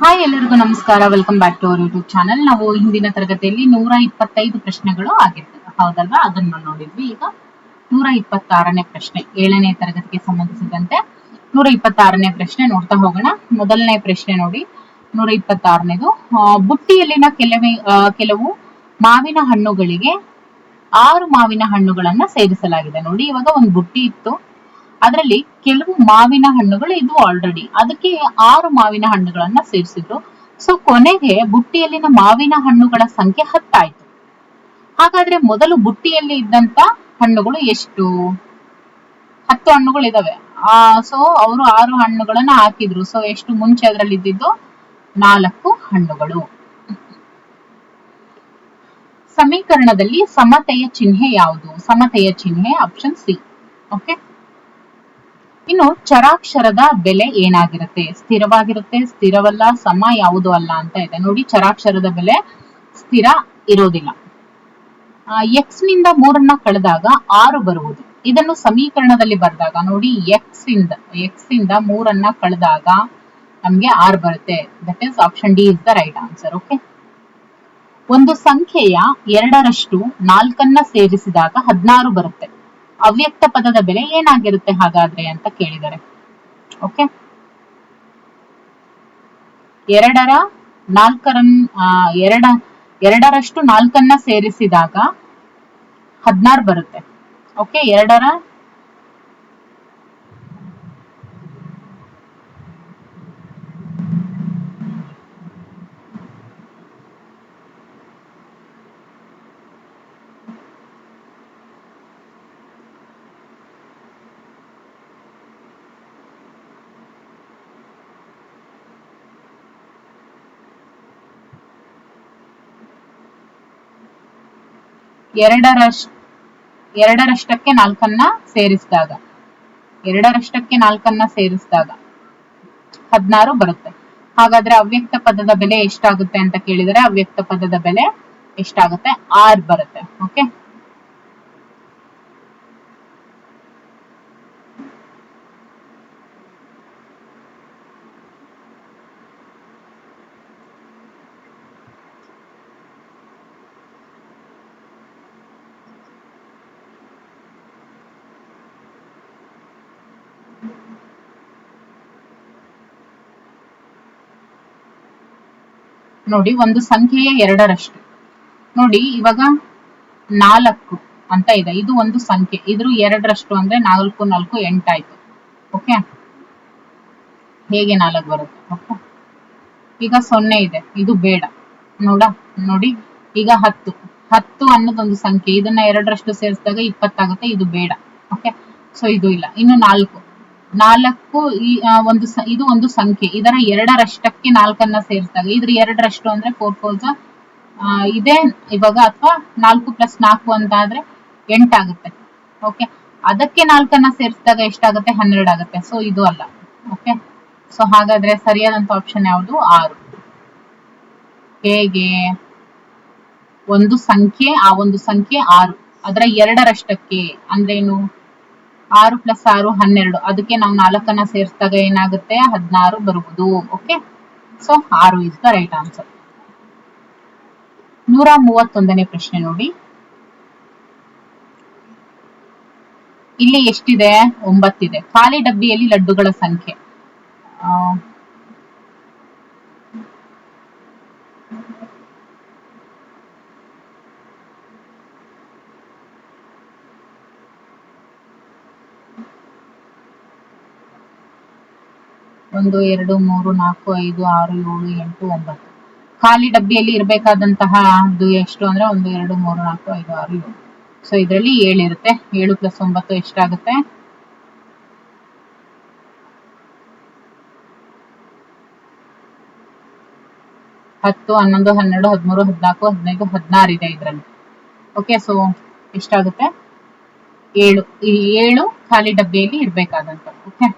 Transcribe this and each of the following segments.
Hi, ಎಲ್ಲರಿಗೂ ನಮಸ್ಕಾರ. Welcome back to our YouTube channel. ನಾವು ಹಿಂದಿನ ತರಗತಿಯಲ್ಲಿ 125 ಪ್ರಶ್ನೆಗಳು ಆಗಿರ್ತವೆ, ಹೌದಲ್ವಾ? ಅದನ್ನು ನೋಡಿದ್ವಿ. ಈಗ 126ನೇ ಪ್ರಶ್ನೆ, 7ನೇ ತರಗತಿಗೆ ಸಂಬಂಧಿಸಿದಂತೆ 126ನೇ ಪ್ರಶ್ನೆ ನೋಡ್ತಾ ಹೋಗೋಣ. ಮೊದಲನೇ ಪ್ರಶ್ನೆ ನೋಡಿ, 126ನೇದು. ಬುಟ್ಟಿಯಲ್ಲಿನ ಕೆಲವು ಮಾವಿನ ಹಣ್ಣುಗಳಿಗೆ 6 ಮಾವಿನ ಹಣ್ಣುಗಳನ್ನ ಸೇರಿಸಲಾಗಿದೆ. ನೋಡಿ, ಇವಾಗ ಒಂದು ಬುಟ್ಟಿ ಇತ್ತು, ಅದರಲ್ಲಿ ಕೆಲವು ಮಾವಿನ ಹಣ್ಣುಗಳು ಇದು ಆಲ್ರೆಡಿ, ಅದಕ್ಕೆ 6 ಮಾವಿನ ಹಣ್ಣುಗಳನ್ನ ಸೇರಿಸಿದ್ರು. ಸೊ ಕೊನೆಗೆ ಬುಟ್ಟಿಯಲ್ಲಿನ ಮಾವಿನ ಹಣ್ಣುಗಳ ಸಂಖ್ಯೆ 10 ಆಯ್ತು. ಹಾಗಾದ್ರೆ ಮೊದಲು ಬುಟ್ಟಿಯಲ್ಲಿ ಇದ್ದಂತ ಹಣ್ಣುಗಳು ಎಷ್ಟು? 10 ಹಣ್ಣುಗಳು ಇದಾವೆ. ಸೊ ಅವರು 6 ಹಣ್ಣುಗಳನ್ನ ಹಾಕಿದ್ರು. ಸೊ ಎಷ್ಟು ಮುಂಚೆ ಅದರಲ್ಲಿ ಇದ್ದಿದ್ದು? 4 ಹಣ್ಣುಗಳು. ಸಮೀಕರಣದಲ್ಲಿ ಸಮತೆಯ ಚಿಹ್ನೆ ಯಾವುದು? ಸಮತೆಯ ಚಿಹ್ನೆ ಆಪ್ಷನ್ ಸಿ. ಓಕೆ. ಇನ್ನು ಚರಾಕ್ಷರದ ಬೆಲೆ ಏನಾಗಿರುತ್ತೆ? ಸ್ಥಿರವಾಗಿರುತ್ತೆ, ಸ್ಥಿರವಲ್ಲ, ಸಮ, ಯಾವುದು ಅಲ್ಲ ಅಂತ ಇದೆ. ನೋಡಿ, ಚರಾಕ್ಷರದ ಬೆಲೆ ಸ್ಥಿರ ಇರೋದಿಲ್ಲ. ಎಕ್ಸ್ ನಿಂದ 3 ಕಳೆದಾಗ 6 ಬರುವುದು. ಇದನ್ನು ಸಮೀಕರಣದಲ್ಲಿ ಬರೆದಾಗ ನೋಡಿ, ಎಕ್ಸ್ ಇಂದ 3 ಕಳೆದಾಗ ನಮ್ಗೆ 6 ಬರುತ್ತೆ. That is option D is the right answer. Okay. ಒಂದು ಸಂಖ್ಯೆಯ 2ರಷ್ಟು 4 ಸೇರಿಸಿದಾಗ 16 ಬರುತ್ತೆ. ಅವ್ಯಕ್ತ ಪದದ ಬೆಲೆ ಏನಾಗಿರುತ್ತೆ ಹಾಗಾದ್ರೆ ಅಂತ ಕೇಳಿದ್ದಾರೆ. ಓಕೆ. 2ರಷ್ಟು 4 ಸೇರಿಸಿದಾಗ 16 ಬರುತ್ತೆ. ಓಕೆ. 2ರಷ್ಟಕ್ಕೆ 4 ಸೇರಿಸಿದಾಗ 16 ಬರುತ್ತೆ. ಹಾಗಾದ್ರೆ ಅವ್ಯಕ್ತ ಪದದ ಬೆಲೆ ಎಷ್ಟಾಗುತ್ತೆ ಅಂತ ಕೇಳಿದರೆ, ಅವ್ಯಕ್ತ ಪದದ ಬೆಲೆ ಎಷ್ಟಾಗುತ್ತೆ? 6 ಬರುತ್ತೆ. ಓಕೆ. ನೋಡಿ, ಒಂದು ಸಂಖ್ಯೆಯ 2ರಷ್ಟು. ನೋಡಿ, ಇವಾಗ 4 ಅಂತ ಇದೆ, ಇದು ಒಂದು ಸಂಖ್ಯೆ. ಇದ್ರ 2ರಷ್ಟು ಅಂದ್ರೆ 4 4 8 ಆಯ್ತು. ಓಕೆ. ಹೇಗೆ 4 ಬರುತ್ತೆ? ಓಕೆ. ಈಗ 0 ಇದೆ, ಇದು ಬೇಡ. ನೋಡಿ, ಈಗ 10 ಅನ್ನೋದೊಂದು ಸಂಖ್ಯೆ. ಇದನ್ನ 2ರಷ್ಟು ಸೇರಿಸಿದಾಗ 20 ಆಗುತ್ತೆ, ಇದು ಬೇಡ. ಓಕೆ. ಸೊ ಇದು ಇಲ್ಲ. ಇನ್ನು 4 ಇದು ಒಂದು ಸಂಖ್ಯೆ. ಇದರ 2ರಷ್ಟಕ್ಕೆ 4 ಸೇರಿಸಿದಾಗ, ಇದ್ರ 2ರಷ್ಟು ಅಂದ್ರೆ 4 4 ಇದೆ ಇವಾಗ, ಅಥವಾ 4 + 4 ಅಂತ ಆದ್ರೆ 8 ಆಗುತ್ತೆ. ಓಕೆ. ಅದಕ್ಕೆ 4 ಸೇರಿಸಿದಾಗ ಎಷ್ಟಾಗುತ್ತೆ? 12 ಆಗುತ್ತೆ. ಸೊ ಇದು ಅಲ್ಲ. ಓಕೆ. ಸೊ ಹಾಗಾದ್ರೆ ಸರಿಯಾದಂತ ಆಪ್ಷನ್ ಯಾವುದು? 6. ಹೇಗೆ? ಒಂದು ಸಂಖ್ಯೆ 6, ಅದರ 2ರಷ್ಟಕ್ಕೆ ಅಂದ್ರೇನು? 6 + 6 12. ಅದಕ್ಕೆ ನಾವು 4 ಸೇರಿಸಿದಾಗ ಏನಾಗುತ್ತೆ? 16 ಬರುವುದು. Okay. So 6 is the right answer. 131ನೇ ಪ್ರಶ್ನೆ ನೋಡಿ, ಇಲ್ಲಿ ಎಷ್ಟಿದೆ? 9 ಇದೆ. ಖಾಲಿ ಡಬ್ಬಿಯಲ್ಲಿ ಲಡ್ಡುಗಳ ಸಂಖ್ಯೆ 1 2 3 4 5 6 7 8 9. ಖಾಲಿ ಡಬ್ಬಿಯಲ್ಲಿ ಇರಬೇಕಾದಂತಹ ಅದು ಎಷ್ಟು ಅಂದ್ರೆ 1 2 3 4 5 6 7. ಸೊ ಇದರಲ್ಲಿ 7 ಇರುತ್ತೆ. 7 + 9 ಎಷ್ಟಾಗುತ್ತೆ? 10 11 12 13 14 15 16 ಇದೆ ಇದರಲ್ಲಿ. ಓಕೆ. ಸೊ ಎಷ್ಟಾಗುತ್ತೆ? 7. ಈ 7 ಖಾಲಿ ಡಬ್ಬಿಯಲ್ಲಿ ಇರಬೇಕಾದಂತ. ಓಕೆ.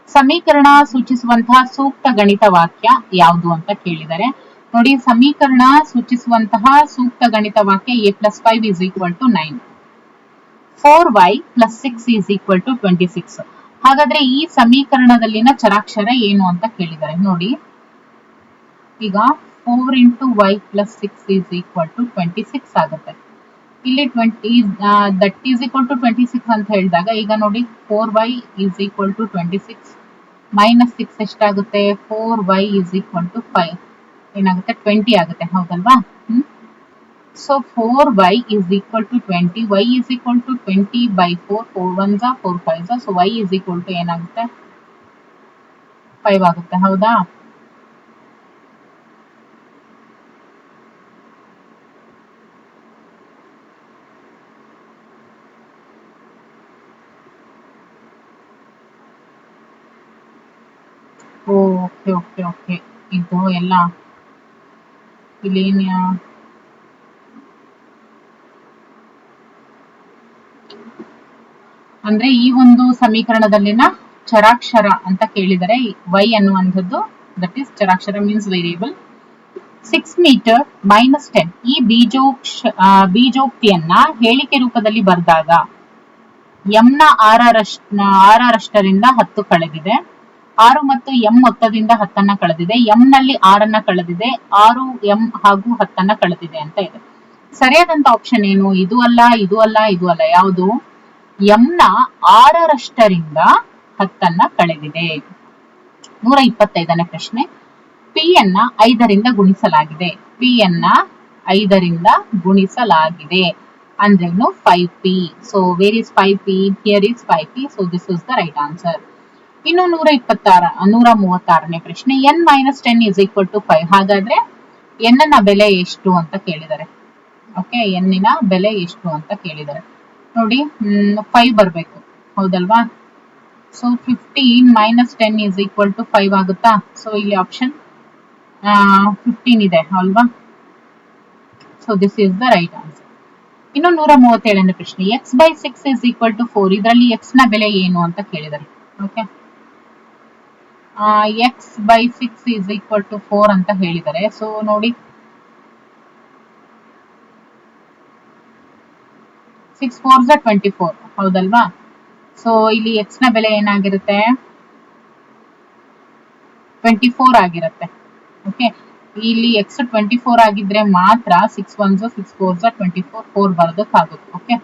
ಸಮೀಕರಣ ಸೂಚಿಸುವಂತಹ ಸೂಕ್ತ ಗಣಿತ ವಾಕ್ಯ ಯಾವುದು ಅಂತ ಕೇಳಿದರೆ, ನೋಡಿ, ಸಮೀಕರಣ ಸೂಚಿಸುವಂತಹ ಸೂಕ್ತ ಗಣಿತ ವಾಕ್ಯ a + 5 = 9, 4y + 6 = 26. ಹಾಗಾದ್ರೆ ಈ ಸಮೀಕರಣದಲ್ಲಿನ ಚರಾಕ್ಷರ ಏನು ಅಂತ ಕೇಳಿದ್ದಾರೆ ನೋಡಿ. ಈಗ 4 into y plus 6 is equal to 26 ಆಗುತ್ತೆ. ಇಲ್ಲಿ 20 that is equal to 26 ಅಂತ ಹೇಳಿದಾಗ ಈಗ ನೋಡಿ 4y is equal to 26 minus 6 ಎಷ್ಟಾಗುತ್ತೆ, 4y is equal to 5 ಏನಾಗುತ್ತೆ 20 ಆಗುತ್ತೆ, ಹೌದಲ್ವಾ? So 4y is equal to 20, y is equal to 20 by 4, 4 1s 4 5s, so y is equal to ಏನಾಗುತ್ತೆ 5 ಆಗುತ್ತೆ, ಹೌದಾ? ಓಕೆ ಓಕೆ ಓಕೆ, ಇದು ಎಲ್ಲ ಇಲ್ಲಿ ಅಂದ್ರೆ ಈ ಒಂದು ಸಮೀಕರಣದಲ್ಲಿನ ಚರಾಕ್ಷರ ಅಂತ ಕೇಳಿದರೆ y ಅನ್ನುವಂಥದ್ದು ದಟ್ ಈಸ್ ಚರಾಕ್ಷರ ಮೀನ್ಸ್ ವೇರಿಯೇಬಲ್ 6 ಮೀಟರ್ ಮೈನಸ್ 10 ಈ ಬೀಜೋಕ್ತಿಯನ್ನ ಹೇಳಿಕೆ ರೂಪದಲ್ಲಿ ಬರೆದಾಗ m ನ ಆರರಷ್ಟರಿಂದ 10 ಕಳೆದಿದೆ, 6 ಮತ್ತು m ಮೊತ್ತದಿಂದ 10 ಕಳೆದಿದೆ, m ನಲ್ಲಿ 6 ಕಳೆದಿದೆ, 6 m ಹಾಗೂ 10 ಕಳೆದಿದೆ ಅಂತ ಇದೆ. ಸರಿಯಾದಂತ ಆಪ್ಷನ್ ಏನು? ಇದು ಅಲ್ಲ, ಇದು ಅಲ್ಲ, ಇದು ಅಲ್ಲ, ಯಾವುದು? m ನ 6ರಷ್ಟರಿಂದ 10 ಕಳೆದಿದೆ. 125ನೇ ಪ್ರಶ್ನೆ. p ಯನ್ನ 5ರಿಂದ ಗುಣಿಸಲಾಗಿದೆ. p ಯನ್ನ 5ರಿಂದ ಗುಣಿಸಲಾಗಿದೆ ಅಂದ್ರೇನು 5p. So where is 5p? Here is 5p. So this is the right answer. ಇನ್ನು 136ನೇ ಪ್ರಶ್ನೆ. n minus 10 is equal to 5. ಹಾಗಾದ್ರೆ n ನ ಬೆಲೆ ಎಷ್ಟು ಅಂತ ಕೇಳಿದ್ದಾರೆ. ಓಕೆ, n ನ ಬೆಲೆ ಎಷ್ಟು ಅಂತ ಕೇಳಿದ್ದಾರೆ. ನೋಡಿ 5 ಬರಬೇಕು, ಹೌದಲ್ವಾ? So 15 minus 10 is equal to 5 ಆಗುತ್ತಾ? ಸೊ ಇಲ್ಲಿ ಆಪ್ಷನ್ 15 ಇದೆ ಅಲ್ವಾ? So this is the right answer. ಇನ್ನು 137ನೇ ಪ್ರಶ್ನೆ. x by 6 is equal to 4. ಇದರಲ್ಲಿ x ನ ಬೆಲೆ ಏನು ಅಂತ ಕೇಳಿದ್ದಾರೆ. Okay, x by 6 is equal to 4 ಅಂತ ಹೇಳಿದ್ದಾರೆ. ಸೊ ನೋಡಿ 6 4s 24, ಹೌದಲ್ವಾ? ಸೊ ಇಲ್ಲಿ x ನ ಬೆಲೆ ಏನಾಗಿರುತ್ತೆ 24 ಆಗಿರುತ್ತೆ. ಓಕೆ, ಇಲ್ಲಿ x 24 ಆಗಿದ್ರೆ ಮಾತ್ರ 6 1s 6 4s 24 4 ಬರೋದಕ್ಕಾಗುತ್ತೆ. ಓಕೆ,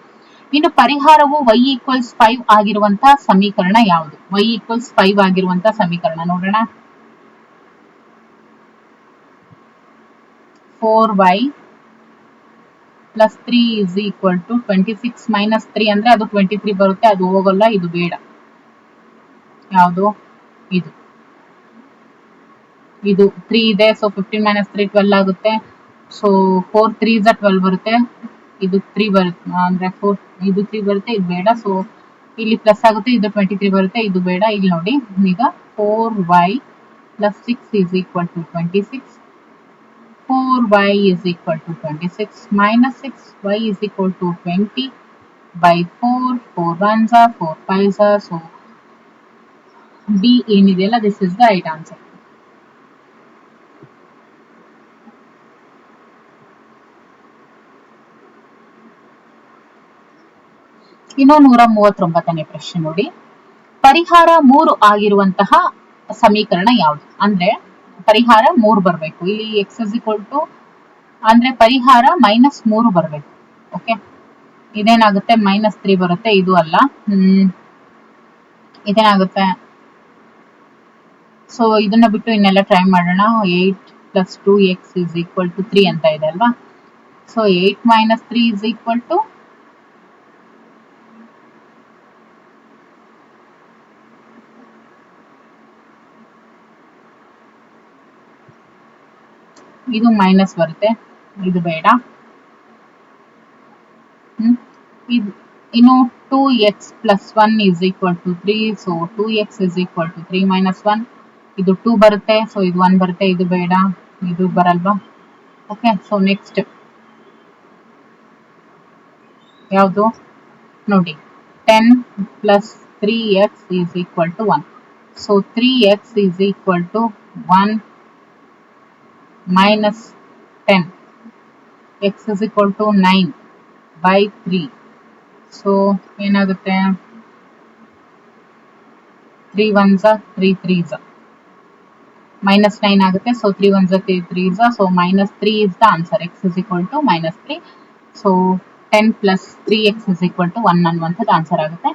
ಇನ್ನು ಪರಿಹಾರವು y equals 5 ಆಗಿರುವಂತಹ ಸಮೀಕರಣ ಯಾವುದು? y equals 5 ಆಗಿರುವಂತಹ ಸಮೀಕರಣ ನೋಡೋಣ. 4y plus 3 is equal to 26 minus 3 ಅಂದ್ರೆ ಅದು 23 ಬರುತ್ತೆ, ಅದು ಹೋಗಲ್ಲ, ಇದು ಬೇಡ. ಯಾವುದು? ಇದು 3 ಇದೆ, ಸೊ 15 minus 3 12 ಆಗುತ್ತೆ. ಸೊ 4 3s 12 ಬರುತ್ತೆ, ಇದು 3 ಬರುತ್ತೆ, ಅಂದ್ರೆ 4 ಇದು 3 ಬರುತ್ತೆ, ಇದು ಬೇಡ. ಸೊ ಇಲ್ಲಿ ಪ್ಲಸ್ ಆಗುತ್ತೆ, ಇದು 23 ಬರುತ್ತೆ, ಇದು ಬೇಡ. ಇಲ್ಲಿ ನೋಡಿ, ಈಗ 4y plus 6 is equal to 26. 4y is equal to 26 minus 6y is equal to 20 by 4. 4 1s 4 5s. So B ಏನಿದೆಯಲ್ಲ, this is the right answer. ಇನ್ನು 139ನೇ ಪ್ರಶ್ನೆ ನೋಡಿ. ಪರಿಹಾರ 3 ಆಗಿರುವಂತಹ ಸಮೀಕರಣ ಯಾವುದು? ಅಂದ್ರೆ ಪರಿಹಾರ 3 ಬರಬೇಕು. ಇಲ್ಲಿ x is equal to ಅಂದ್ರೆ ಪರಿಹಾರ -3 ಬರಬೇಕು. ಓಕೆ, ಇದೇನಾಗುತ್ತೆ -3 ಬರುತ್ತೆ, ಇದು ಅಲ್ಲ. ಇದೇನಾಗುತ್ತೆ? ಸೊ ಇದನ್ನ ಬಿಟ್ಟು ಇನ್ನೆಲ್ಲ ಟ್ರೈ ಮಾಡೋಣ. 8 plus 2x is equal to 3 ಅಂತ ಇದೆ ಅಲ್ವಾ? So 8 minus 3 is equal to ಇದು ಮೈನಸ್ ಬರುತ್ತೆ, ಇದು ಬೇಡ. ಇನ್ನು 2x plus 1 is equal to 3. So 2x is equal to 3 minus 1. ಇದು 2 ಬರುತ್ತೆ, ಸೊ ಇದು 1 ಬರುತ್ತೆ, ಇದು ಬೇಡ, ಇದು ಬರಲ್ವಾ? ಓಕೆ, ಸೊ ನೆಕ್ಸ್ಟ್ ಯಾವುದು ನೋಡಿ. 10 plus 3x is equal to 1. So 3x is equal to 1 minus 10. x is equal to 9 by 3. So ಏನಾಗುತ್ತೆ? 3 1s 3 3s -9 ಆಗುತ್ತೆ. So 3 1s 3 3s, so -3 is the answer. X is equal to -3. So 10 plus 3x is equal to 1 ಅನ್ನುವಂಥದ್ದು answer ಆಗುತ್ತೆ.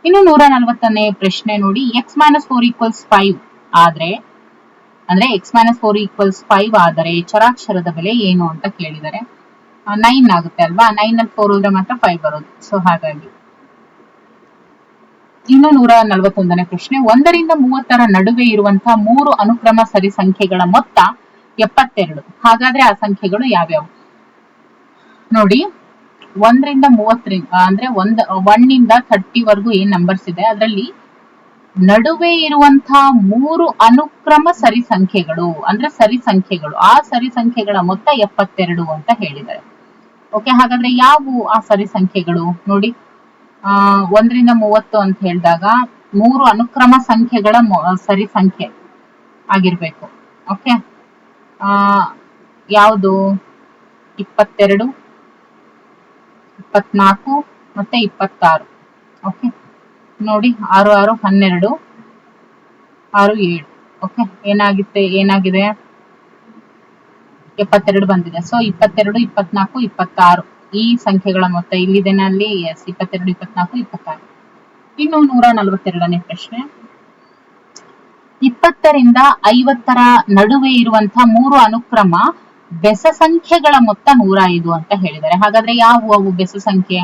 ಇನ್ನು 140ನೇ ಪ್ರಶ್ನೆ ನೋಡಿ, x - 4 equals 5 ಆದ್ರೆ ಅಂದ್ರೆ x - 4 equals 5 ಆದರೆ ಚರಾಕ್ಷರದ ಬೆಲೆ ಏನು ಅಂತ ಕೇಳಿದರೆ 9 ಆಗುತ್ತೆ ಅಲ್ವಾ. 9 ಅಲ್ಲಿ 4 ಹೋದ್ರೆ ಮಾತ್ರ 5 ಬರೋದು. ಸೊ ಹಾಗಾಗಿ ಇನ್ನು 141ನೇ ಪ್ರಶ್ನೆ, 1 ರಿಂದ 30ರ ನಡುವೆ ಇರುವಂತಹ 3 ಅನುಕ್ರಮ ಸರಿ ಸಂಖ್ಯೆಗಳ ಮೊತ್ತ 72. ಹಾಗಾದ್ರೆ ಆ ಸಂಖ್ಯೆಗಳು ಯಾವ್ಯಾವು ನೋಡಿ. 1 ರಿಂದ 30 ಅಂದ್ರೆ 1 ಇಂದ 30 ವರೆಗೂ ಏನ್ ನಂಬರ್ಸ್ ಇದೆ ಅದರಲ್ಲಿ ನಡುವೆ ಇರುವಂತಹ 3 ಅನುಕ್ರಮ ಸರಿ ಸಂಖ್ಯೆಗಳು ಅಂದ್ರೆ ಸರಿ ಸಂಖ್ಯೆಗಳು, ಆ ಸರಿ ಸಂಖ್ಯೆಗಳ ಮೊತ್ತ 72 ಅಂತ ಹೇಳಿದ್ದಾರೆ. ಓಕೆ, ಹಾಗಾದ್ರೆ ಯಾವುವು ಆ ಸರಿ ಸಂಖ್ಯೆಗಳು ನೋಡಿ. 1 ರಿಂದ 30 ಅಂತ ಹೇಳಿದಾಗ 3 ಅನುಕ್ರಮ ಸಂಖ್ಯೆಗಳ ಸರಿ ಸಂಖ್ಯೆ ಆಗಿರ್ಬೇಕು. ಓಕೆ, ಯಾವುದು 22, 24 ಮತ್ತೆ 26. ಓಕೆ ನೋಡಿ, 6 6 12, 6 7. ಓಕೆ, ಏನಾಗಿದೆ 72 ಬಂದಿದೆ. ಸೊ 22, 24, 26 ಈ ಸಂಖ್ಯೆಗಳ ಮೊತ್ತ ಇಲ್ಲಿದೆನ ಅಲ್ಲಿ. ಎಸ್, 22, 24, 26. ಇನ್ನು 142ನೇ ಪ್ರಶ್ನೆ, 20 ರಿಂದ 50ರ ನಡುವೆ ಇರುವಂತಹ 3 ಅನುಕ್ರಮ ಬೆಸ ಸಂಖ್ಯೆಗಳ ಮೊತ್ತ 105 ಅಂತ ಹೇಳಿದ್ದಾರೆ. ಹಾಗಾದ್ರೆ ಯಾವುವು ಅವು ಬೆಸ ಸಂಖ್ಯೆ?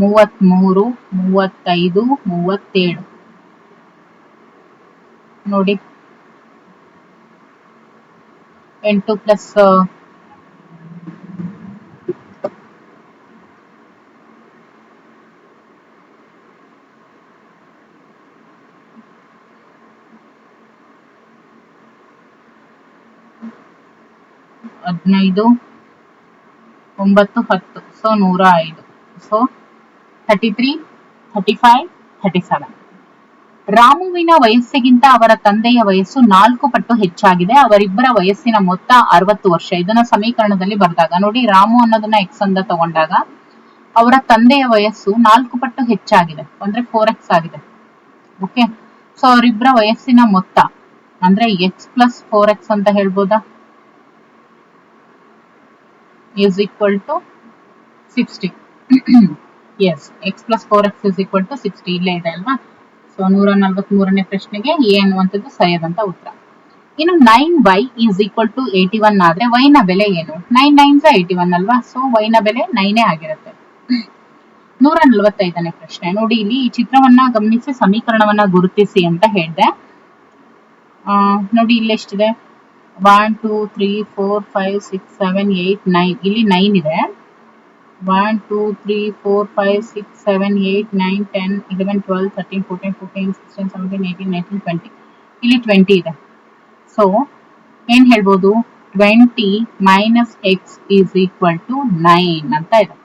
33, 35, 37 ನೋಡಿ. 8 ಪ್ಲಸ್ 15, 9, 10. ಸೊ 105. ಸೊ 33, 35, 37. ರಾಮುವಿನ ವಯಸ್ಸಿಗಿಂತ ಅವರ ತಂದೆಯ ವಯಸ್ಸು 4 ಪಟ್ಟು ಹೆಚ್ಚಾಗಿದೆ. ಅವರಿಬ್ಬರ ವಯಸ್ಸಿನ ಮೊತ್ತ 60 ವರ್ಷ. ಇದನ್ನ ಸಮೀಕರಣದಲ್ಲಿ ಬರೆದಾಗ ನೋಡಿ, ರಾಮು ಅನ್ನೋದನ್ನ x ಅಂತ ತಗೊಂಡಾಗ ಅವರ ತಂದೆಯ ವಯಸ್ಸು 4 ಪಟ್ಟು ಹೆಚ್ಚಾಗಿದೆ ಅಂದ್ರೆ 4x ಆಗಿದೆ. ಓಕೆ, ಸೊ ಅವರಿಬ್ಬರ ವಯಸ್ಸಿನ ಮೊತ್ತ ಅಂದ್ರೆ x plus 4x ಅಂತ ಹೇಳ್ಬೋದಾ, is equal to 60. yes, x plus 4x is equal to 60 ಇಲ್ಲೇ ಇದೆ ಅಲ್ವಾ. ಸೊ 143ನೇ ಪ್ರಶ್ನೆಗೆ ಎ ಅನ್ನುವಂಥದ್ದು ಸರಿಯಾದಂತ ಉತ್ತರ. ಇನ್ನು 9y is equal to 81 ಆದ್ರೆ y ನ ಬೆಲೆ ಏನು? 9 9s 81 ಅಲ್ವಾ. ಸೊ y ನ ಬೆಲೆ 9 ಆಗಿರುತ್ತೆ. 145ನೇ ಪ್ರಶ್ನೆ ನೋಡಿ, ಇಲ್ಲಿ ಈ ಚಿತ್ರವನ್ನ ಗಮನಿಸಿ ಸಮೀಕರಣವನ್ನ ಗುರುತಿಸಿ ಅಂತ ಹೇಳಿದೆ. ನೋಡಿ ಇಲ್ಲಿ ಎಷ್ಟಿದೆ? 1 2 3 4 5 6 7 8 9. ಇಲ್ಲಿ 9 ಇದೆ. 1 2 3 4 5 6 7 8 9 10 11 12 13 14 15 16 17 18 19 20. ಇಲ್ಲಿ 20 ಇದೆ. ಸೊ ಏನ್ ಹೇಳ್ಬೋದು? 20 minus x is equal to 9 ಅಂತ ಇದೆ.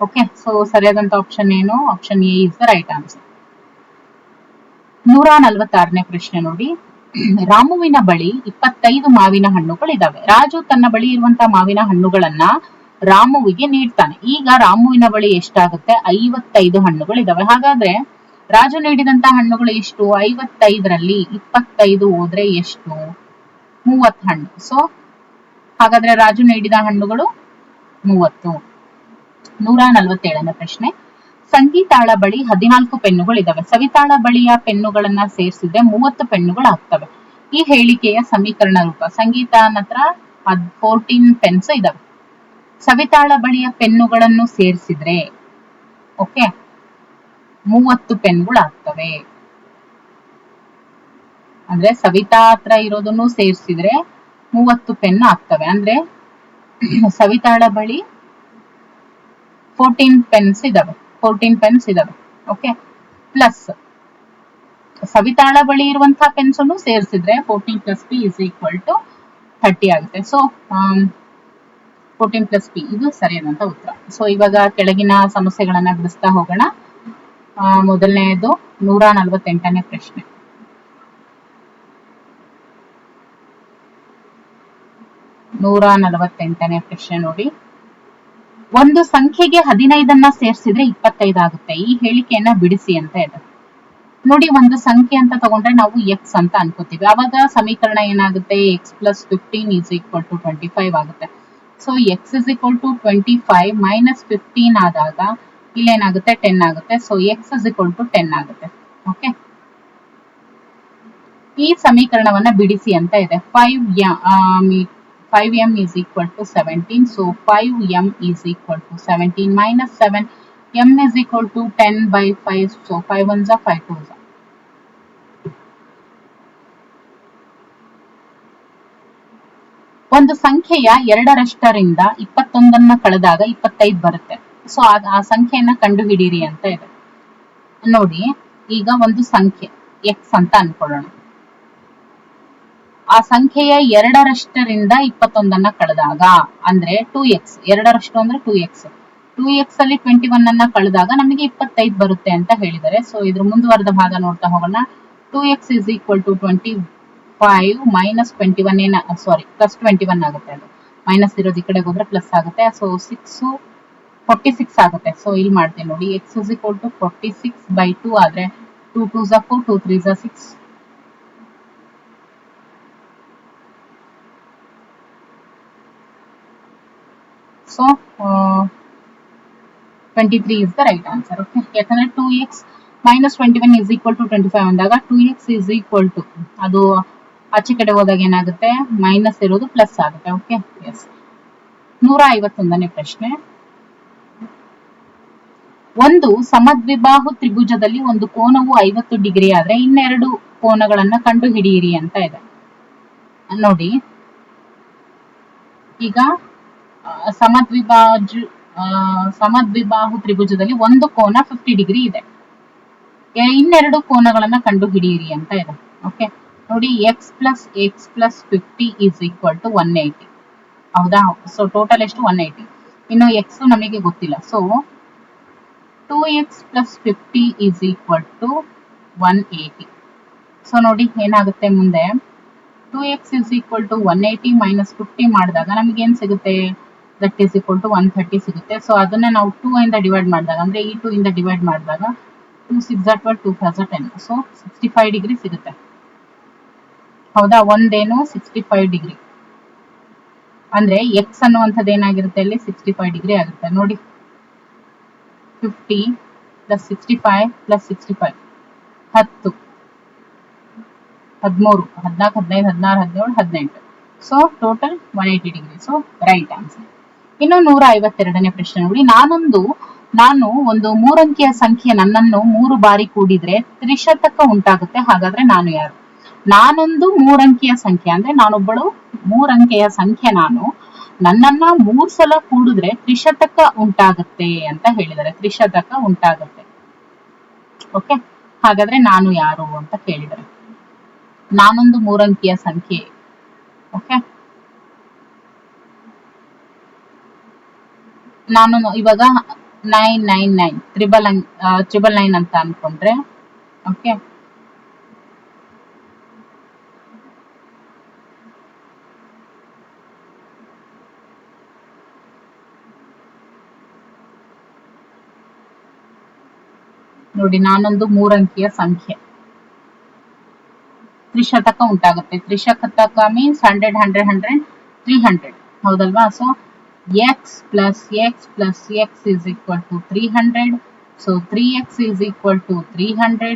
ಓಕೆ, ಸೊ ಸರಿಯಾದಂತ ಆಪ್ಷನ್ ಏನು? Option A is the right answer. 146ನೇ ಪ್ರಶ್ನೆ ನೋಡಿ, ರಾಮುವಿನ ಬಳಿ 25 ಮಾವಿನ ಹಣ್ಣುಗಳಿದಾವೆ. ರಾಜು ತನ್ನ ಬಳಿ ಇರುವಂತಹ ಮಾವಿನ ಹಣ್ಣುಗಳನ್ನ ರಾಮುವಿಗೆ ನೀಡ್ತಾನೆ. ಈಗ ರಾಮುವಿನ ಬಳಿ ಎಷ್ಟಾಗುತ್ತೆ? 55 ಹಣ್ಣುಗಳಿದಾವೆ. ಹಾಗಾದ್ರೆ ರಾಜು ನೀಡಿದಂತಹ ಹಣ್ಣುಗಳು ಎಷ್ಟು? 55ರಲ್ಲಿ 25 ಹೋದ್ರೆ ಎಷ್ಟು? 30 ಹಣ್ಣು. ಸೊ ಹಾಗಾದ್ರೆ ರಾಜು ನೀಡಿದ ಹಣ್ಣುಗಳು 30. 147ನೇ ಪ್ರಶ್ನೆ, ಸಂಗೀತಾಳ ಬಳಿ 14 ಪೆನ್ನುಗಳಿದಾವೆ. ಸವಿತಾಳ ಬಳಿಯ ಪೆನ್ನುಗಳನ್ನ ಸೇರಿಸಿದ್ರೆ 30 ಪೆನ್ನುಗಳು ಆಗ್ತವೆ. ಈ ಹೇಳಿಕೆಯ ಸಮೀಕರಣ ರೂಪ. ಸಂಗೀತನ ಹತ್ರ 14 ಪೆನ್ಸ್ ಇದಾವೆ. ಸವಿತಾಳ ಬಳಿಯ ಪೆನ್ನುಗಳನ್ನು ಸೇರಿಸಿದ್ರೆ ಓಕೆ 30 ಪೆನ್ಗಳು ಆಗ್ತವೆ. ಅಂದ್ರೆ ಸವಿತಾ ಹತ್ರ ಇರೋದನ್ನು ಸೇರಿಸಿದ್ರೆ 30 ಪೆನ್ ಆಗ್ತವೆ. ಅಂದ್ರೆ ಸವಿತಾಳ ಬಳಿ 14 ಪೆನ್ಸ್ ಇದಾವೆ. 14 ಪೆನ್ಸ್ ಇದಾವೆ. ಓಕೆ, ಪ್ಲಸ್ ಸವಿತಾಳ ಬಳಿ ಇರುವಂತಹ ಪೆನ್ಸ್ ಅನ್ನು ಸೇರಿಸಿದ್ರೆ 14 plus p is equal to 30 ಆಗುತ್ತೆ. ಸೊ 14 plus p ಇದು ಸರಿಯಾದಂತ ಉತ್ತರ. ಸೊ ಇವಾಗ ಕೆಳಗಿನ ಸಮಸ್ಯೆಗಳನ್ನ ಬಿಡಿಸ್ತಾ ಹೋಗೋಣ. ಮೊದಲನೆಯದು 148ನೇ ಪ್ರಶ್ನೆ. 148ನೇ ಪ್ರಶ್ನೆ ನೋಡಿ, ಒಂದು ಸಂಖ್ಯೆಗೆ 15 ಸೇರಿಸಿದ್ರೆ 25 ಆಗುತ್ತೆ. ಈ ಹೇಳಿಕೆಯನ್ನ ಬಿಡಿಸಿ ಅಂತ ಇದೆ. ನೋಡಿ, ಒಂದು ಸಂಖ್ಯೆ ಅಂತ ತಗೊಂಡ್ರೆ ನಾವು ಎಕ್ಸ್ ಅಂತ ಅನ್ಕೋತೀವಿ. ಅವಾಗ ಸಮೀಕರಣ ಏನಾಗುತ್ತೆ, x plus 15 is equal to 25 ಆಗುತ್ತೆ. So x is equal to 25 minus 15 ಆದಾಗ ಇಲ್ಲೇನಾಗುತ್ತೆ 10 ಆಗುತ್ತೆ. So x is equal to 10 ಆಗುತ್ತೆ. ಓಕೆ, ಈ ಸಮೀಕರಣವನ್ನ ಬಿಡಿಸಿ ಅಂತ ಇದೆ. 5m is equal to 17. So 5m is equal to 17 minus 7. m is equal to 10 by 5. So 5 ones are 5 twos are. ಒಂದು ಸಂಖ್ಯೆಯ 2ರಷ್ಟರಿಂದ 21 ಕಳೆದಾಗ 25 ಬರುತ್ತೆ. ಸೊ ಆ ಸಂಖ್ಯೆಯನ್ನ ಕಂಡುಹಿಡಿಯಿರಿ ಅಂತ ಇದೆ. ನೋಡಿ, ಈಗ ಒಂದು ಸಂಖ್ಯೆ ಎಕ್ಸ್ ಅಂತ ಅನ್ಕೊಳ್ಳೋಣ. ಆ ಸಂಖ್ಯೆಯ 2ರಷ್ಟರಿಂದ 21 ಕಳೆದಾಗ ಅಂದ್ರೆ 2x, 2ರಷ್ಟು ಅಂದ್ರೆ 2x, 2x ಅಲ್ಲಿ 21 ಅನ್ನ ಕಳೆದಾಗ ನಮಗೆ 25 ಬರುತ್ತೆ ಅಂತ ಹೇಳಿದ್ದಾರೆ. ಸೊ ಇದ್ರ ಮುಂದುವರೆದ ಭಾಗ ನೋಡ್ತಾ ಹೋಗೋಣ. 2x is equal to 25 minus 21 plus 21 ಆಗುತ್ತೆ. ಅದು ಮೈನಸ್ ಇರೋದು ಈ ಕಡೆ ಹೋದ್ರೆ ಪ್ಲಸ್ ಆಗುತ್ತೆ. ಸೊ 46 ಆಗುತ್ತೆ. ಸೊ ಇಲ್ಲಿ ಮಾಡ್ತೀನಿ ನೋಡಿ, x is equal to 46 by 2 ಆದ್ರೆ 2 2s are 4, 2 3s are 6. So 23 is the right answer. Okay, ಯಾಕಂದ್ರೆ 2x minus 21 is equal to 25 ಅಂದಾಗ 2x is equal to ಅದು ಆಚೆ ಕಡೆ ಹೋದಾಗ ಏನಾಗುತ್ತೆ, ಮೈನಸ್ ಇರೋದು ಪ್ಲಸ್ ಆಗುತ್ತೆ. Okay, S. 151ನೇ ಪ್ರಶ್ನೆ. ಒಂದು ಸಮದ್ವಿಬಾಹು ತ್ರಿಭುಜದಲ್ಲಿ ಒಂದು ಕೋನವು 50 ಡಿಗ್ರಿ ಆದ್ರೆ ಇನ್ನೆರಡು ಕೋನಗಳನ್ನ ಕಂಡು ಹಿಡಿಯಿರಿ ಅಂತ ಇದೆ. ನೋಡಿ, ಈಗ ಸಮದ್ವಿಬಾಹು ತ್ರಿಭುಜದಲ್ಲಿ ಒಂದು ಕೋನ 50 ಡಿಗ್ರಿ ಇದೆ. ಇನ್ನೆರಡು ಕೋನಗಳನ್ನ ಕಂಡು ಹಿಡಿಯಿರಿ ಅಂತ ಇದೆ. ಓಕೆ, ನೋಡಿ, x plus 50 is equal to 180. ಹೌದಾ? ಸೊ ಟೋಟಲ್ ಎಷ್ಟು? 180. ಇನ್ನು ಎಕ್ಸ್ ನಮಗೆ ಗೊತ್ತಿಲ್ಲ. So 2x plus 50 is equal to 180. So ನೋಡಿ ಏನಾಗುತ್ತೆ ಮುಂದೆ, 2x is equal to 180 minus 50 ಮಾಡಿದಾಗ ನಮಗೆ ಏನ್ ಸಿಗುತ್ತೆ, ದಟ್ ಈಸ್ ಈಕ್ವಲ್ ಟು 130 ಸಿಗುತ್ತೆ. ಸೊ ಅದನ್ನ ನಾವು 2 ಇಂದ ಡಿವೈಡ್ ಮಾಡಿದಾಗ, ಅಂದ್ರೆ ಈ 2 ಇಂದ ಡಿವೈಡ್ ಮಾಡಿದಾಗ 2 6 12 2 5 10. ಸೊ 65 ಡಿಗ್ರಿ ಸಿಗುತ್ತೆ. ಹೌದಾ? ಒಂದೇನು 65 ಡಿಗ್ರಿ ಅಂದ್ರೆ ಎಕ್ಸ್ ಅನ್ನುವಂಥದ್ದು ಏನಾಗಿರುತ್ತೆ ಅಲ್ಲಿ 65 ಡಿಗ್ರಿ ಆಗುತ್ತೆ. ನೋಡಿ, 50 plus 65 plus 65 10 13 14 15 16 17 18. So total 180 degree. So right answer. ಇನ್ನು 152ನೇ ಪ್ರಶ್ನೆ ನೋಡಿ, ನಾನು ಒಂದು 3 ಅಂಕಿಯ ಸಂಖ್ಯೆ ನನ್ನನ್ನು 3 ಬಾರಿ ಕೂಡಿದ್ರೆ ತ್ರಿಶತಕ ಉಂಟಾಗುತ್ತೆ, ಹಾಗಾದ್ರೆ ನಾನು ಯಾರು? ನಾನೊಂದು 3 ಅಂಕಿಯ ಸಂಖ್ಯೆ ಅಂದ್ರೆ ನಾನೊಬ್ಬಳು 3 ಅಂಕೆಯ ಸಂಖ್ಯೆ, ನನ್ನನ್ನ 3 ಸಲ ಕೂಡಿದ್ರೆ ತ್ರಿಶತಕ ಉಂಟಾಗುತ್ತೆ ಅಂತ ಹೇಳಿದ್ದಾರೆ. ತ್ರಿಶತಕ ಉಂಟಾಗುತ್ತೆ. ಓಕೆ, ಹಾಗಾದ್ರೆ ನಾನು ಯಾರು ಅಂತ ಕೇಳಿದರೆ, ನಾನೊಂದು 3 ಅಂಕಿಯ ಸಂಖ್ಯೆ. ಓಕೆ, ನಾನು ಇವಾಗ 999 999 ಅಂತ ಅನ್ಕೊಂಡ್ರೆ, ಓಕೆ, ನೋಡಿ, ನಾನೊಂದು 3 ಅಂಕಿಯ ಸಂಖ್ಯೆ, ತ್ರಿಶತಕ ಉಂಟಾಗುತ್ತೆ. ತ್ರಿಶತಕ ಮೀನ್ಸ್ 100 100 100 300. ಹೌದಲ್ವಾ? So x plus x plus x is equal to 300. So 3x is equal to 300.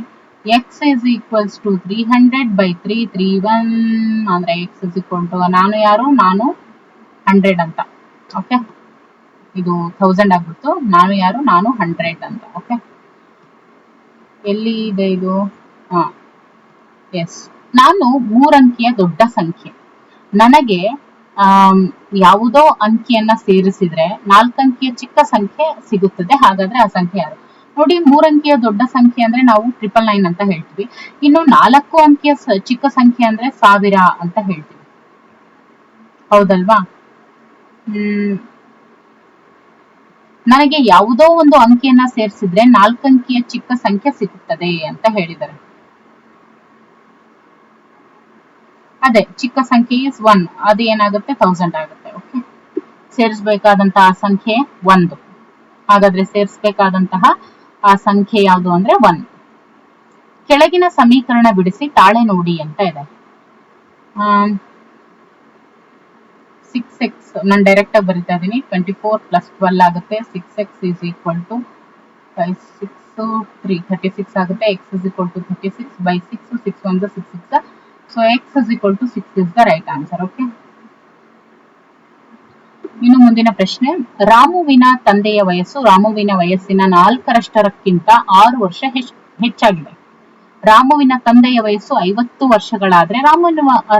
x is equals to 300 by 3 31 ಅಂದ್ರೆ x is equal to ನಾನು ಯಾರು, ನಾನು 100 ಅಂತ. ಓಕೆ, ಇದು 1000 ಆಗ್ಬಿಟ್ಟು ನಾನು ಯಾರು, ನಾನು 100 ಅಂತ. ಓಕೆ, ಎಲ್ಲಿ ಇದೆ ಇದು? ಎಸ್, ನಾನು 3 ಅಂಕಿಯ ದೊಡ್ಡ ಸಂಖ್ಯೆ, ನನಗೆ ಯಾವುದೋ ಅಂಕಿಯನ್ನ ಸೇರಿಸಿದ್ರೆ 4 ಅಂಕಿಯ ಚಿಕ್ಕ ಸಂಖ್ಯೆ ಸಿಗುತ್ತದೆ, ಹಾಗಾದ್ರೆ ಆ ಸಂಖ್ಯೆ ಯಾರು? ನೋಡಿ, 3 ಅಂಕಿಯ ದೊಡ್ಡ ಸಂಖ್ಯೆ ಅಂದ್ರೆ ನಾವು 999 ಅಂತ ಹೇಳ್ತೀವಿ. ಇನ್ನು 4 ಅಂಕಿಯ ಚಿಕ್ಕ ಸಂಖ್ಯೆ ಅಂದ್ರೆ 1000 ಅಂತ ಹೇಳ್ತೀವಿ. ಹೌದಲ್ವಾ? ನನಗೆ ಯಾವುದೋ ಒಂದು ಅಂಕಿಯನ್ನ ಸೇರಿಸಿದ್ರೆ 4 ಅಂಕಿಯ ಚಿಕ್ಕ ಸಂಖ್ಯೆ ಸಿಗುತ್ತದೆ ಅಂತ ಹೇಳಿದ್ದಾರೆ. ಅದೇ ಚಿಕ್ಕ ಸಂಖ್ಯೆ ಇಸ್ 1, ಅದು ಏನಾಗುತ್ತೆ 1000 ಆಗುತ್ತೆ. ಓಕೆ, ಸೇರಿಸಬೇಕಾದಂತಹ ಸಂಖ್ಯೆ 1. ಹಾಗಾದ್ರೆ ಸೇರಿಸಬೇಕಾದಂತಹ ಆ ಸಂಖ್ಯೆ ಯಾವುದು ಅಂದ್ರೆ 1. ಕೆಳಗಿನ ಸಮೀಕರಣ ಬಿಡಿಸಿ ತಾಳೆ ನೋಡಿ ಅಂತ ಇದೆ. 6x ನಾನು ಡೈರೆಕ್ಟ್ ಆಗಿ ಬರಿತಾ ಇದೀನಿ. 24 + 12 ಆಗುತ್ತೆ. 6x = 5 6 3 36 ಆಗುತ್ತೆ. x = 36/6 6 1 6 6. So x = 6 is the right answer. Okay. ಇನ್ನು ಮುಂದಿನ ಪ್ರಶ್ನೆ, ರಾಮುವಿನ ತಂದೆಯ ವಯಸ್ಸು ರಾಮುವಿನ ವಯಸ್ಸಿನ 4ರಷ್ಟಕ್ಕಿಂತ 6 ವರ್ಷ ಹೆಚ್ಚಾಗಿದೆ. ರಾಮುವಿನ ತಂದೆಯ ವಯಸ್ಸು 50 ವರ್ಷಗಳಾದ್ರೆ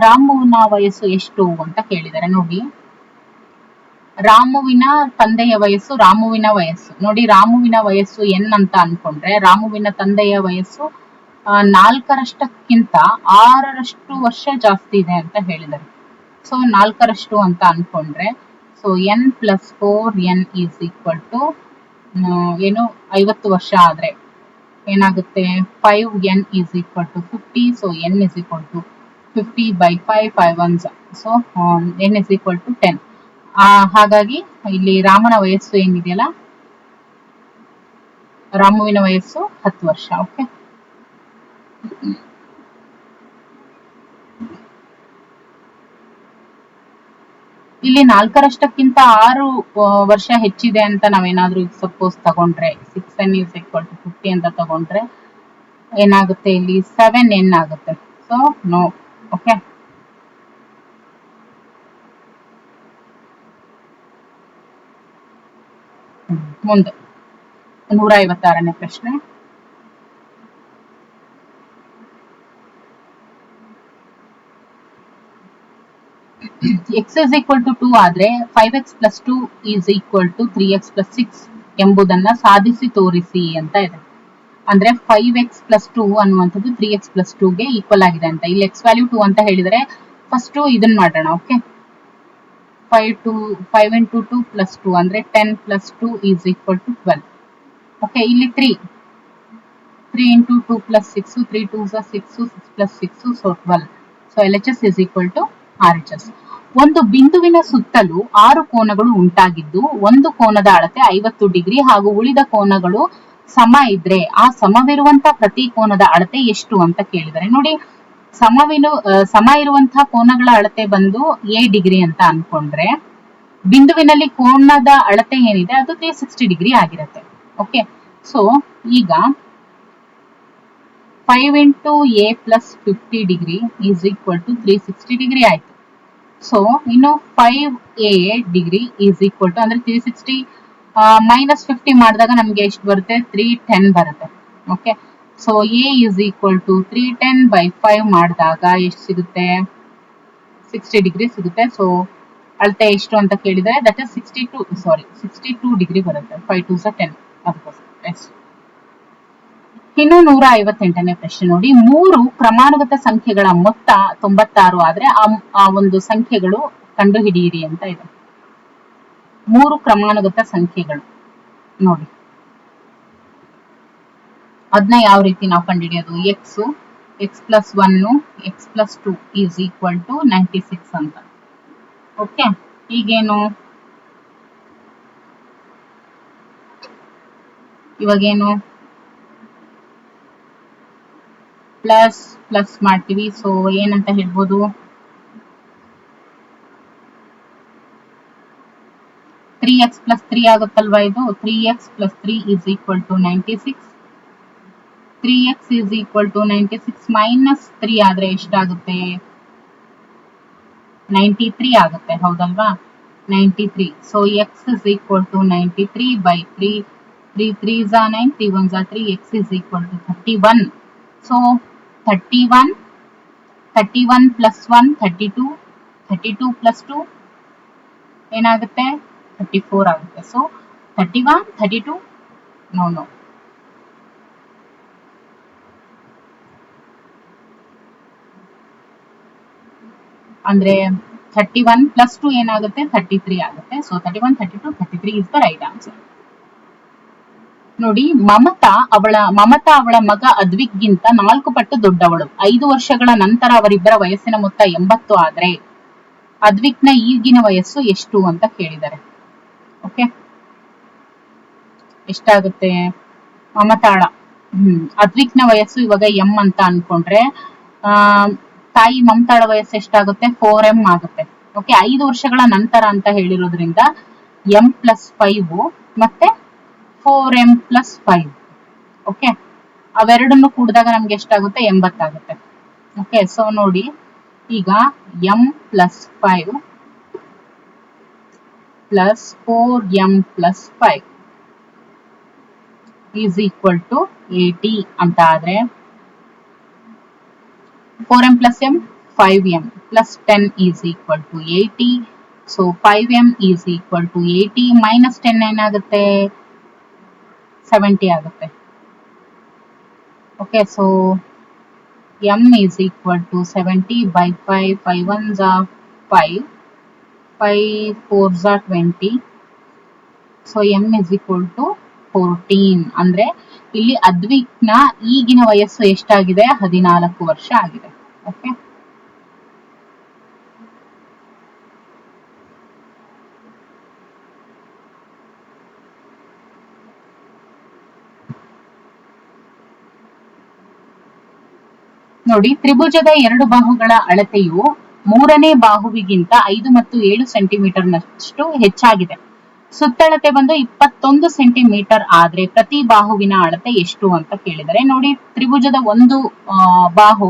ರಾಮುವಿನ ವಯಸ್ಸು ಎಷ್ಟು ಅಂತ ಕೇಳಿದ್ದಾರೆ. ನೋಡಿ, ರಾಮುವಿನ ತಂದೆಯ ವಯಸ್ಸು ನೋಡಿ, ರಾಮುವಿನ ವಯಸ್ಸು n ಅಂತ ಅನ್ಕೊಂಡ್ರೆ ರಾಮುವಿನ ತಂದೆಯ ವಯಸ್ಸು 4ರಷ್ಟಕ್ಕಿಂತ 6ರಷ್ಟು ವರ್ಷ ಜಾಸ್ತಿ ಇದೆ ಅಂತ ಹೇಳಿದ್ದಾರೆ. ಸೊ 4ರಷ್ಟು ಅಂತ ಅನ್ಕೊಂಡ್ರೆ ಸೊ n + 4n = ಏನು 50 ವರ್ಷ ಆದ್ರೆ ಏನಾಗುತ್ತೆ, 5n = 50. So n = 50/5 5 1s. So n = 10. ಹಾಗಾಗಿ ಇಲ್ಲಿ ರಾಮನ ವಯಸ್ಸು ಏನಿದೆಯಲ್ಲ, ರಾಮುವಿನ ವಯಸ್ಸು 10 ವರ್ಷ. ಓಕೆ. ಇಲ್ಲಿ 4ರಷ್ಟಕ್ಕಿಂತ 6 ವರ್ಷ ಹೆಚ್ಚಿದೆ ಅಂತ ನಾವೇನಾದ್ರೂ ಸಪೋಸ್ ತಗೊಂಡ್ರೆ 6n = 50 ಅಂತ ತಗೊಂಡ್ರೆ ಏನಾಗುತ್ತೆ, ಇಲ್ಲಿ 7n ಆಗುತ್ತೆ. So no. ಓಕೆ. ಮುಂದೆ 156ನೇ ಪ್ರಶ್ನೆ. x = 2 ಆದ್ರೆ 5x + 2 = 3x + 6 ಎಂಬುದನ್ನ ಸಾಧಿಸಿ ತೋರಿಸಿ ಅಂತ ಇದೆ. ಅಂದ್ರೆ 5x + 2 ಅನ್ನುವಂಥದ್ದು 3x + 2 ಗೆ ಈಕ್ವಲ್ ಆಗಿದೆ ಅಂತ. ಇಲ್ಲಿ x ವ್ಯಾಲ್ಯೂ 2 ಅಂತ ಹೇಳಿದರೆ ಫಸ್ಟ್ ಇದನ್ನ ಮಾಡೋಣ. ಓಕೆ. 5 × 2 + 2 ಅಂದ್ರೆ 10 + 2 = 12. ಓಕೆ. ಇಲ್ಲಿ 3 × 2 + 6 3 2s 6 6 + 6 so 12. So LHS = RHS. ಒಂದು ಬಿಂದುವಿನ ಸುತ್ತಲೂ 6 ಕೋನಗಳು ಉಂಟಾಗಿದ್ದು ಒಂದು ಕೋನದ ಅಳತೆ 50 ಡಿಗ್ರಿ ಹಾಗೂ ಉಳಿದ ಕೋನಗಳು ಸಮ ಇದ್ರೆ ಆ ಸಮವಿರುವಂತ ಪ್ರತಿ ಕೋನದ ಅಳತೆ ಎಷ್ಟು ಅಂತ ಕೇಳಿದರೆ. ನೋಡಿ, ಸಮ ಇರುವಂತಹ ಕೋನಗಳ ಅಳತೆ ಬಂದು a ಡಿಗ್ರಿ ಅಂತ ಅನ್ಕೊಂಡ್ರೆ ಬಿಂದುವಿನಲ್ಲಿ ಕೋನದ ಅಳತೆ ಏನಿದೆ ಅದು 360 ಡಿಗ್ರಿ ಆಗಿರುತ್ತೆ. ಓಕೆ. ಸೊ ಈಗ 5 × a + 50 ಡಿಗ್ರಿ = 360 ಡಿಗ್ರಿ ಆಯ್ತು. ಸೊ ಇನ್ನು 5a ಡಿಗ್ರಿ = ಅಂದ್ರೆ 360 -50 ಮಾಡಿದಾಗ ನಮ್ಗೆ ಎಷ್ಟು ಬರುತ್ತೆ, 310 ಬರುತ್ತೆ. ಓಕೆ. ಸೊ a = 310/5 ಮಾಡಿದಾಗ ಎಷ್ಟು ಸಿಗುತ್ತೆ, 60 ಡಿಗ್ರಿ ಸಿಗುತ್ತೆ. ಸೊ ಅಳತೆ ಎಷ್ಟು ಅಂತ ಕೇಳಿದರೆ ದಟ್ ಇಸ್ 62 ಡಿಗ್ರಿ ಬರುತ್ತೆ. 5 2s 10 ಅದಕ್ಕೋಸ್ಕರ. ಇನ್ನು 158ನೇ ಪ್ರಶ್ನೆ ನೋಡಿ, 3 ಕ್ರಮಾನುಗತ ಸಂಖ್ಯೆಗಳ ಮೊತ್ತ 96 ಆದ್ರೆ ಆ ಒಂದು ಸಂಖ್ಯೆಗಳು ಕಂಡುಹಿಡಿಯಿರಿ ಅಂತ ಇದೆ. 3 ಕ್ರಮಾನುಗತ ಸಂಖ್ಯೆಗಳು ನೋಡಿ, ಅದನ್ನ ಯಾವ ರೀತಿ ನಾವು ಕಂಡುಹಿಡಿಯೋದು, x + 1 x + 2 = 96 ಅಂತ. ಓಕೆ. ಈಗೇನು, ಇವಾಗೇನು ಪ್ಲಸ್ ಮಾಡ್ತೀವಿ. ಸೊ ಏನಂತ ಹೇಳ್ಬೋದು, 3x + 3 ಆಗುತ್ತಲ್ವಾ, ಇದು 3x + 3 = 96. 3x = 96 - 3 ಆದ್ರೆ ಎಷ್ಟಾಗುತ್ತೆ, 93 ಆಗುತ್ತೆ. ಹೌದಲ್ವಾ, 93. So x = 93/3 3 3s 9 3 1s 3 x = 31. So 31 + 1 32 32 + 2 ಏನಾಗುತ್ತೆ, 34 ಆಗುತ್ತೆ. ಸೊ 31 32 ನೋ ಅಂದ್ರೆ 31 + 2 ಏನಾಗುತ್ತೆ, 33 ಆಗುತ್ತೆ. So 31 32 33 is the right answer. ನೋಡಿ, ಮಮತಾ ಅವಳ ಮಗ ಅದ್ವಿಕ್ಗಿಂತ 4 ಪಟ್ಟು ದೊಡ್ಡವಳು. 5 ವರ್ಷಗಳ ನಂತರ ಅವರಿಬ್ಬರ ವಯಸ್ಸಿನ ಮೊತ್ತ 80 ಆದ್ರೆ ಅದ್ವಿಕ್ನ ಈಗಿನ ವಯಸ್ಸು ಎಷ್ಟು ಅಂತ ಕೇಳಿದ್ದಾರೆ. ಓಕೆ. ಎಷ್ಟಾಗುತ್ತೆ, ಮಮತಾಳ ಅದ್ವಿಕ್ನ ವಯಸ್ಸು ಇವಾಗ ಎಂ ಅಂತ ಅನ್ಕೊಂಡ್ರೆ ಆ ತಾಯಿ ಮಮತಾಳ ವಯಸ್ಸು ಎಷ್ಟಾಗುತ್ತೆ 4M ಆಗುತ್ತೆ. ಓಕೆ, 5 ವರ್ಷಗಳ ನಂತರ ಅಂತ ಹೇಳಿರೋದ್ರಿಂದ M+5 ಮತ್ತೆ 4M+5. ಓಕೆ, ಅವೆರಡನ್ನು ಕೂಡಿದಾಗ ನಮ್ಗೆ ಎಷ್ಟಾಗುತ್ತೆ 80 ಆಗುತ್ತೆ. ಓಕೆ, ಸೊ ನೋಡಿ ಈಗ M+5 plus 4M+5 is equal to 80 ಅಂತ ಆದ್ರೆ 4M plus M 5M plus 10 is equal to 80. So 5M is equal to 80 minus 10 ಏನಾಗುತ್ತೆ 70 ಆಗುತ್ತೆ. Okay, so M is equal to 70 by 5. 5 ones are 5, 5 4s are 20. So M is equal to 14. ಅಂದ್ರೆ ಇಲ್ಲಿ ಅದ್ವಿಕ್ನ ಈಗಿನ ವಯಸ್ಸು ಎಷ್ಟಾಗಿದೆ 14 ವರ್ಷ ಆಗಿದೆ. ಓಕೆ, ನೋಡಿ ತ್ರಿಭುಜದ ಎರಡು ಬಾಹುಗಳ ಅಳತೆಯು ಮೂರನೇ ಬಾಹುವಿಗಿಂತ 5 ಮತ್ತು 7 ಸೆಂಟಿಮೀಟರ್ ನಷ್ಟು ಹೆಚ್ಚಾಗಿದೆ. ಸುತ್ತಳತೆ ಬಂದು 21 ಸೆಂಟಿಮೀಟರ್ ಆದ್ರೆ ಪ್ರತಿ ಬಾಹುವಿನ ಅಳತೆ ಎಷ್ಟು ಅಂತ ಕೇಳಿದರೆ, ನೋಡಿ ತ್ರಿಭುಜದ ಒಂದು ಬಾಹು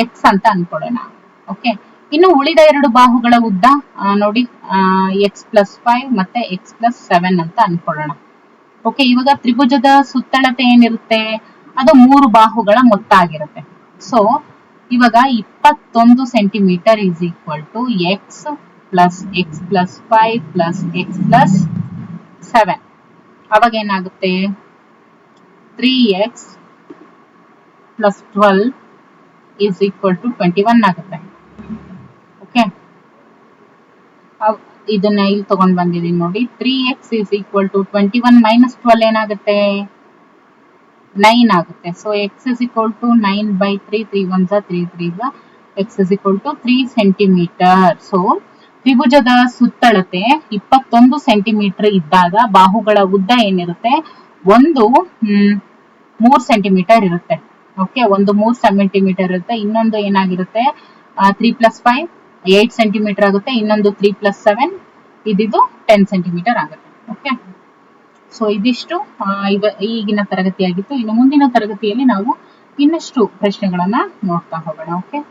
ಎಕ್ಸ್ ಅಂತ ಅನ್ಕೊಳ್ಳೋಣ. ಓಕೆ, ಇನ್ನು ಉಳಿದ ಎರಡು ಬಾಹುಗಳ ಉದ್ದ ನೋಡಿ x+5 ಮತ್ತೆ x+7 ಅಂತ ಅನ್ಕೊಳ್ಳೋಣ. ಓಕೆ, ಇವಾಗ ತ್ರಿಭುಜದ ಸುತ್ತಳತೆ ಏನಿರುತ್ತೆ ಅದು 3 ಬಾಹುಗಳ ಮೊತ್ತ ಆಗಿರುತ್ತೆ. ಸೊ ಇವಾಗ 21 centimetre is equal to x plus x+5 plus x+7. ಅವಾಗ ಏನಾಗುತ್ತೆ 3x plus 12 is equal to 21 ಆಗುತ್ತೆ. ಓಕೆ, ಇದನ್ನ ಇಲ್ಲಿ ತಗೊಂಡ್ ಬಂದಿದೀನಿ ನೋಡಿ. 3x is equal to 21 minus 12 ಏನಾಗುತ್ತೆ 9 ಆಗುತ್ತೆ. So x is equal to 9 by 3. 3 ones are 3 3s are x is equal to 3 centimetre. So ತ್ರಿಭುಜದ ಸುತ್ತಳತೆ 21 ಸೆಂಟಿಮೀಟರ್ ಇದ್ದಾಗ ಬಾಹುಗಳ ಉದ್ದ ಏನಿರುತ್ತೆ ಒಂದು 3 ಸೆಂಟಿಮೀಟರ್ ಇರುತ್ತೆ. ಓಕೆ, ಒಂದು 3 ಸೆಂಟಿಮೀಟರ್ ಇರುತ್ತೆ. ಇನ್ನೊಂದು ಏನಾಗಿರುತ್ತೆ 3+5 8 ಸೆಂಟಿಮೀಟರ್ ಆಗುತ್ತೆ. ಇನ್ನೊಂದು 3+7 ಇದಿದು 10 ಸೆಂಟಿಮೀಟರ್ ಆಗುತ್ತೆ. ಓಕೆ, ಸೊ ಇದಿಷ್ಟು ಈಗಿನ ತರಗತಿಯಾಗಿತ್ತು. ಇನ್ನು ಮುಂದಿನ ತರಗತಿಯಲ್ಲಿ ನಾವು ಇನ್ನಷ್ಟು ಪ್ರಶ್ನೆಗಳನ್ನ ನೋಡ್ತಾ ಹೋಗೋಣ. ಓಕೆ.